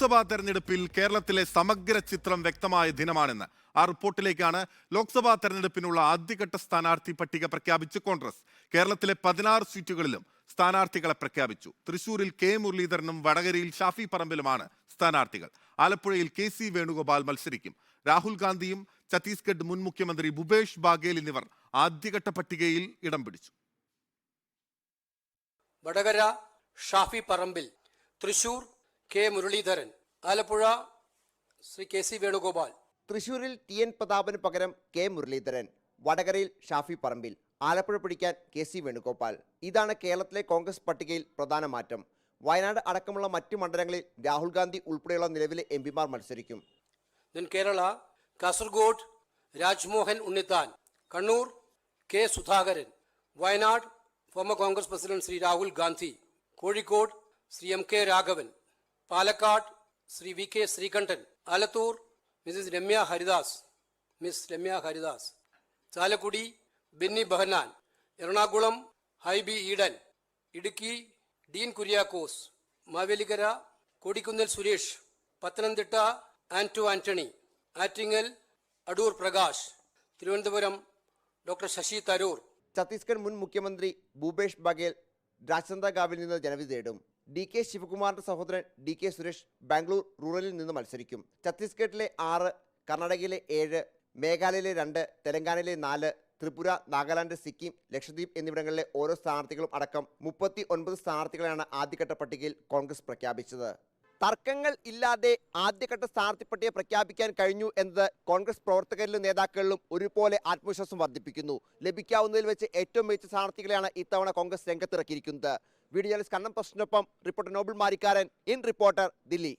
ലോക്സഭാ തെരഞ്ഞെടുപ്പിൽ കേരളത്തിലെ സമഗ്ര ചിത്രം വ്യക്തമായ ദിനമാണെന്ന് ആ റിപ്പോർട്ടിലേക്കാണ് ലോക്സഭാ തെരഞ്ഞെടുപ്പിനുള്ള ആദ്യഘട്ട സ്ഥാനാർത്ഥി പട്ടിക പ്രഖ്യാപിച്ച് കോൺഗ്രസ്. കേരളത്തിലെ 16 സീറ്റുകളിലും സ്ഥാനാർത്ഥികളെ പ്രഖ്യാപിച്ചു. തൃശൂരിൽ കെ മുരളീധരനും വടകരയിൽ ഷാഫി പറമ്പിലുമാണ് സ്ഥാനാർത്ഥികൾ. ആലപ്പുഴയിൽ KC വേണുഗോപാൽ മത്സരിക്കും. രാഹുൽ ഗാന്ധിയും ഛത്തീസ്ഗഡ് മുൻ മുഖ്യമന്ത്രി ഭൂപേഷ് ബാഗേൽ എന്നിവർ ആദ്യഘട്ട പട്ടികയിൽ ഇടം പിടിച്ചു. Vadakara Shafi Parambil, Thrissur K Muraleedharan, Alappuzha Shri KC Venugopal. തൃശൂരിൽ TN പ്രതാപന് പകരം കെ മുരളീധരൻ, വടകരയിൽ ഷാഫി പറമ്പിൽ, ആലപ്പുഴ പിടിക്കാൻ KC വേണുഗോപാൽ. ഇതാണ് കേരളത്തിലെ കോൺഗ്രസ് പട്ടികയിൽ പ്രധാന മാറ്റം. വയനാട് അടക്കമുള്ള മറ്റു മണ്ഡലങ്ങളിൽ രാഹുൽ ഗാന്ധി ഉൾപ്പെടെയുള്ള നിലവിലെ MPമാർ മത്സരിക്കും. Kerala Kasaragod Rajmohan Unnithan, Kannur K Sudhakaran, Wayanad former Congress president Shri Rahul Gandhi, Kozhikode Shri MK Raghavan, Palakkad Shri VK Sreekandan, Alathur miss Ramya Haridas, Chalakudy Benny Behanan, Ernakulam Hibi Eden, Idukki Dean Kuriakose, Mavelikkara Kodikunnil Suresh, Pathanamthitta Anto Antony, Attingal Adoor Prakash, Thiruvananthapuram doctor Shashi Tharoor. Chhattisgarh മുൻ മുഖ്യമന്ത്രി ഭൂപേഷ് ബഗേൽ രാജനന്ദഗാവിൽ നിന്ന് ജനവിധി തേടും. DK ശിവകുമാറിന്റെ സഹോദരൻ DK സുരേഷ് ബാംഗ്ലൂർ റൂറലിൽ നിന്ന് മത്സരിക്കും. ഛത്തീസ്ഗഡിലെ 6, കർണാടകയിലെ 7, മേഘാലയയിലെ 2, തെലങ്കാനയിലെ 4, ത്രിപുര, നാഗാലാൻഡ്, സിക്കിം, ലക്ഷദ്വീപ് എന്നിവിടങ്ങളിലെ ഓരോ സ്ഥാനാർത്ഥികളും അടക്കം 39 സ്ഥാനാർത്ഥികളെയാണ് ആദ്യഘട്ട പട്ടികയിൽ കോൺഗ്രസ് പ്രഖ്യാപിച്ചത്. തർക്കങ്ങൾ ഇല്ലാതെ ആദ്യഘട്ട സ്ഥാനാർത്ഥി പട്ടിക പ്രഖ്യാപിക്കാൻ കഴിഞ്ഞു എന്നത് കോൺഗ്രസ് പ്രവർത്തകരിലും നേതാക്കളിലും ഒരുപോലെ ആത്മവിശ്വാസം വർദ്ധിപ്പിക്കുന്നു. ലഭിക്കാവുന്നതിൽ വെച്ച് ഏറ്റവും മികച്ച സ്ഥാനാർത്ഥികളെയാണ് ഇത്തവണ കോൺഗ്രസ് രംഗത്തിറക്കിയിരിക്കുന്നത്. വീഡിയോ ജേർണലിസ്റ്റ് കണ്ണം പ്രശ്നൊപ്പം reporter Noble Marikkaran, in reporter, Delhi.